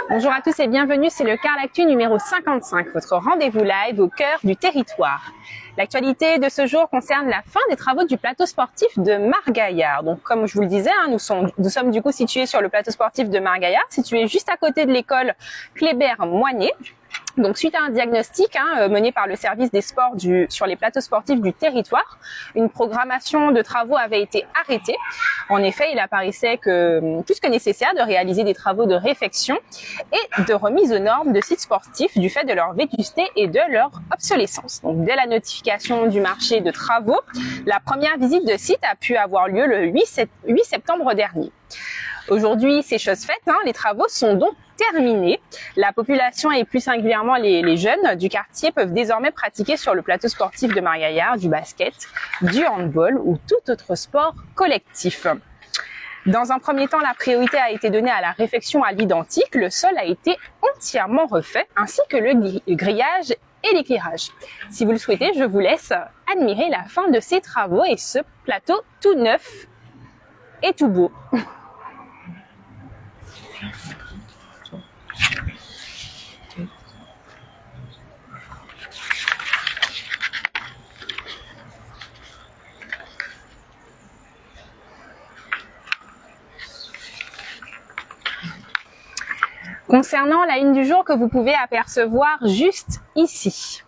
Bonjour à tous et bienvenue, c'est le Carl Actu numéro 55, votre rendez-vous live au cœur du territoire. L'actualité de ce jour concerne la fin des travaux du plateau sportif de Margaillard. Donc comme je vous le disais, nous sommes du coup situés sur le plateau sportif de Margaillard, situé juste à côté de l'école Kléber-Moigné. Donc suite à un diagnostic mené par le service des sports sur les plateaux sportifs du territoire, une programmation de travaux avait été arrêtée. En effet, il apparaissait plus que nécessaire de réaliser des travaux de réfection et de remise aux normes de sites sportifs du fait de leur vétusté et de leur obsolescence. Donc dès la notification du marché de travaux, la première visite de site a pu avoir lieu le 8 septembre dernier. Aujourd'hui, c'est chose faite, les travaux sont donc terminés. La population et plus singulièrement les jeunes du quartier peuvent désormais pratiquer sur le plateau sportif de Margaillard du basket, du handball ou tout autre sport collectif. Dans un premier temps, la priorité a été donnée à la réfection à l'identique. Le sol a été entièrement refait, ainsi que le grillage et l'éclairage. Si vous le souhaitez, je vous laisse admirer la fin de ces travaux et ce plateau tout neuf et tout beau. Concernant la une du jour que vous pouvez apercevoir juste ici.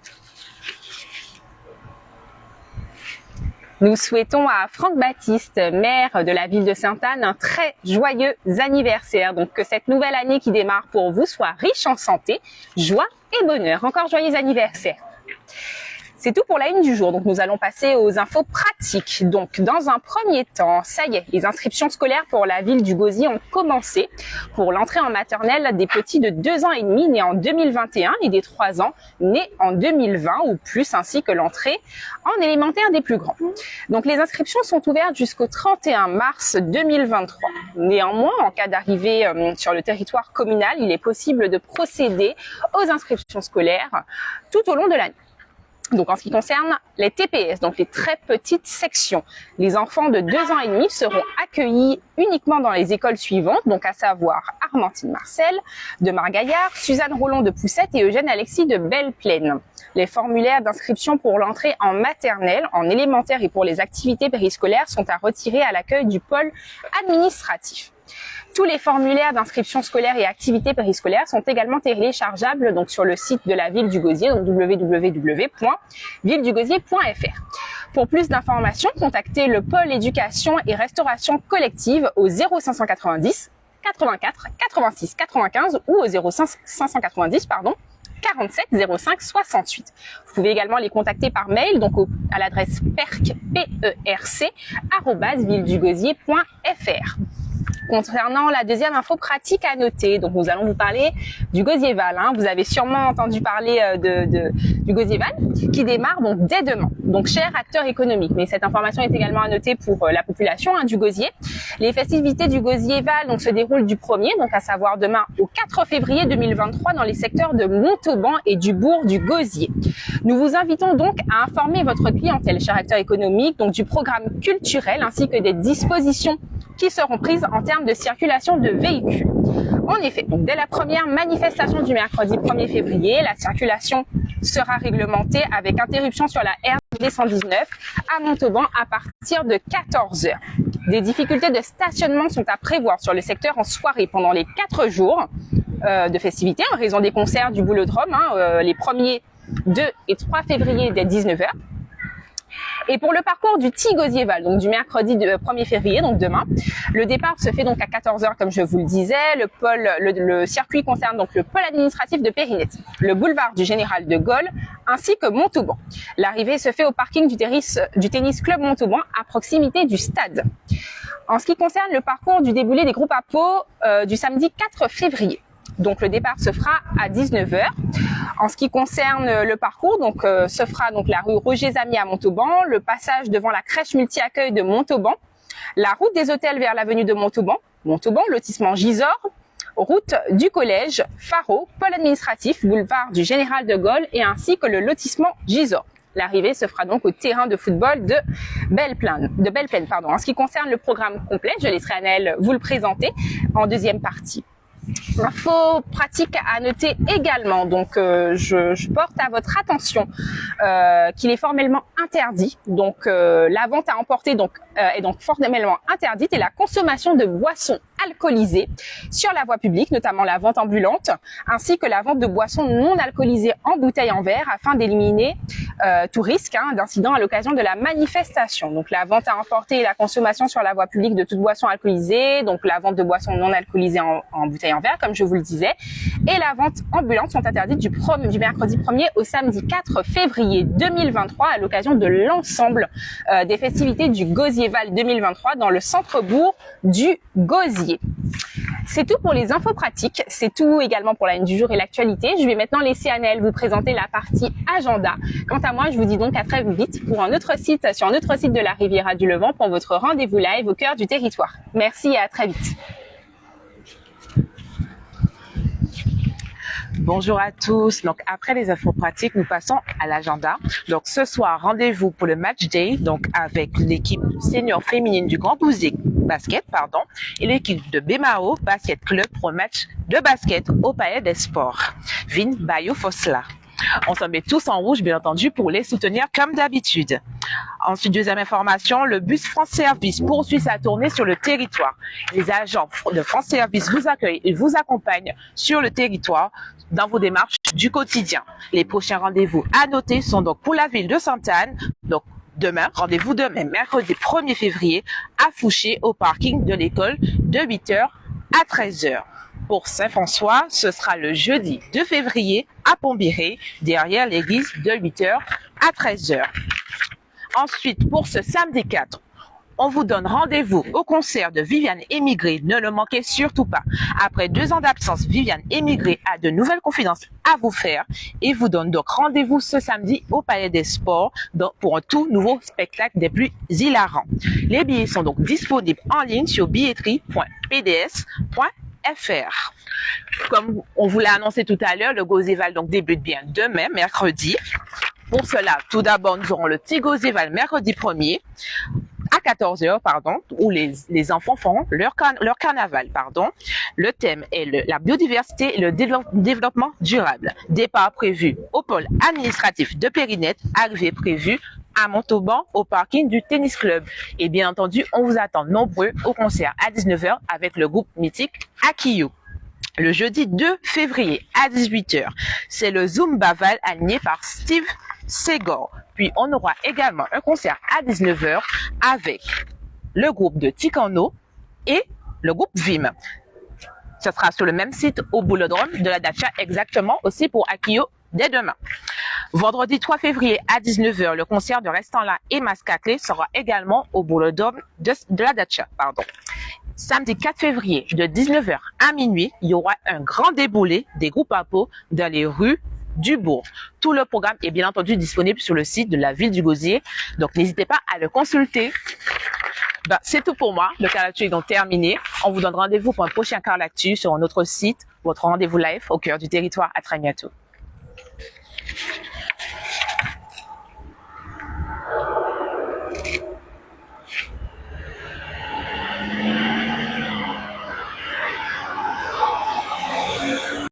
Nous souhaitons à Franck Baptiste, maire de la ville de Sainte-Anne, un très joyeux anniversaire. Donc que cette nouvelle année qui démarre pour vous soit riche en santé, joie et bonheur. Encore joyeux anniversaire. C'est tout pour la une du jour, donc nous allons passer aux infos pratiques. Donc dans un premier temps, ça y est, les inscriptions scolaires pour la ville du Gosier ont commencé pour l'entrée en maternelle des petits de 2 ans et demi nés en 2021 et des 3 ans nés en 2020 ou plus, ainsi que l'entrée en élémentaire des plus grands. Donc les inscriptions sont ouvertes jusqu'au 31 mars 2023. Néanmoins, en cas d'arrivée sur le territoire communal, il est possible de procéder aux inscriptions scolaires tout au long de l'année. Donc en ce qui concerne les TPS, donc les très petites sections, les enfants de 2 ans et demi seront accueillis uniquement dans les écoles suivantes, donc à savoir Armentine Marcel de Margaillard, Suzanne Roland de Poussette et Eugène Alexis de Belle-Plaine. Les formulaires d'inscription pour l'entrée en maternelle, en élémentaire et pour les activités périscolaires sont à retirer à l'accueil du pôle administratif. Tous les formulaires d'inscription scolaire et activités périscolaires sont également téléchargeables donc sur le site de la ville du Gosier, donc www.villedugosier.fr. Pour plus d'informations, contactez le pôle éducation et restauration collective au 0590 84 86 95 ou au 0590 47 05 68. Vous pouvez également les contacter par mail donc à l'adresse perc@villedugosier.fr. Concernant la deuxième info pratique à noter, donc nous allons vous parler du Gosierval. Vous avez sûrement entendu parler du Gosierval qui démarre donc dès demain. Donc cher acteur économique, mais cette information est également à noter pour la population du Gosier. Les festivités du Gosierval donc se déroulent du 1er, donc à savoir demain au 4 février 2023 dans les secteurs de Montauban et du bourg du Gosier. Nous vous invitons donc à informer votre clientèle, cher acteur économique, donc du programme culturel ainsi que des dispositions qui seront prises en termes de circulation de véhicules. En effet, donc dès la première manifestation du mercredi 1er février, la circulation sera réglementée avec interruption sur la RD 119 à Montauban à partir de 14 h. Des difficultés de stationnement sont à prévoir sur le secteur en soirée pendant les 4 jours de festivités en raison des concerts du Boulodrome, les 1er, 2 et 3 février dès 19 h. Et pour le parcours du Gosierval, donc du mercredi 1er février, donc demain, le départ se fait donc à 14 h comme je vous le disais. Le circuit concerne donc le pôle administratif de Périnette, le boulevard du Général de Gaulle, ainsi que Montauban. L'arrivée se fait au parking du tennis club Montauban à proximité du stade. En ce qui concerne le parcours du déboulé des groupes à Pau du samedi 4 février. Donc le départ se fera à 19 h. En ce qui concerne le parcours, donc se fera donc la rue Roger Zamier à Montauban, le passage devant la crèche multi-accueil de Montauban, la route des hôtels vers l'avenue de Montauban, lotissement Gisors, route du collège, Faro, pôle administratif, boulevard du Général de Gaulle et ainsi que le lotissement Gisors. L'arrivée se fera donc au terrain de football de Belleplaine. En ce qui concerne le programme complet, je laisserai Anaëlle vous le présenter en deuxième partie. Info pratique à noter également, donc je porte à votre attention qu'il est formellement interdit, donc la vente à emporter est donc formellement interdite et la consommation de boissons alcoolisées sur la voie publique, notamment la vente ambulante, ainsi que la vente de boissons non alcoolisées en bouteille en verre afin d'éliminer tout risque d'incident à l'occasion de la manifestation. Donc la vente à emporter et la consommation sur la voie publique de toute boisson alcoolisée, donc la vente de boissons non alcoolisées en bouteille en verre, comme je vous le disais, et la vente ambulante sont interdites du mercredi 1er au samedi 4 février 2023 à l'occasion de l'ensemble des festivités du Gosierval 2023 dans le centre-bourg du Gosier. C'est tout pour les infos pratiques, c'est tout également pour la haine du jour et l'actualité. Je vais maintenant laisser Anaëlle vous présenter la partie agenda. Quant à moi, je vous dis donc à très vite pour un autre site, sur un autre site de la Riviera du Levant pour votre rendez-vous live au cœur du territoire. Merci et à très vite. Bonjour à tous. Donc après les infos pratiques, nous passons à l'agenda. Donc ce soir, rendez-vous pour le match day, donc avec l'équipe senior féminine du Grand Gosier basket, et l'équipe de Bemao Basket Club pour un match de basket au Palais des Sports. Vin Bayo Fosla. On s'en met tous en rouge, bien entendu, pour les soutenir comme d'habitude. Ensuite, deuxième information, le bus France Service poursuit sa tournée sur le territoire. Les agents de France Service vous accueillent et vous accompagnent sur le territoire dans vos démarches du quotidien. Les prochains rendez-vous à noter sont donc pour la ville de Sainte-Anne, donc demain, rendez-vous demain, mercredi 1er février, à Fouché, au parking de l'école, de 8h à 13h. Pour Saint-François, ce sera le jeudi 2 février à Pombiré, derrière l'église, de 8h à 13h. Ensuite, pour ce samedi 4, on vous donne rendez-vous au concert de Viviane Émigré. Ne le manquez surtout pas. Après 2 ans d'absence, Viviane Émigré a de nouvelles confidences à vous faire et vous donne donc rendez-vous ce samedi au Palais des Sports pour un tout nouveau spectacle des plus hilarants. Les billets sont donc disponibles en ligne sur billetterie.pds.fr. Comme on vous l'a annoncé tout à l'heure, le Gosierval donc débute bien demain, mercredi. Pour cela, tout d'abord, nous aurons le petit Gosierval mercredi 1er à 14h, où les enfants feront leur carnaval, Le thème est la biodiversité et le développement durable. Départ prévu au pôle administratif de Périnette, arrivée prévue à Montauban au parking du tennis club. Et bien entendu, on vous attend nombreux au concert à 19h avec le groupe mythique Akio. Le jeudi 2 février à 18h, c'est le Zumba Val animé par Steve Ségor. Puis on aura également un concert à 19h avec le groupe de Tikano et le groupe Vim. Ce sera sur le même site au boulodrome de la Dacha, exactement aussi pour Akio dès demain. Vendredi 3 février à 19h, le concert de Restant là et Mascaclé sera également au boulodrome de la Dacha. Samedi 4 février, de 19h à minuit, il y aura un grand déboulé des groupes à peau dans les rues du bourg. Tout le programme est bien entendu disponible sur le site de la ville du Gosier, donc n'hésitez pas à le consulter. C'est tout pour moi, le Car L'actu est donc terminé. On vous donne rendez-vous pour un prochain Car L'actu sur notre site, votre rendez-vous live au cœur du territoire. À très bientôt.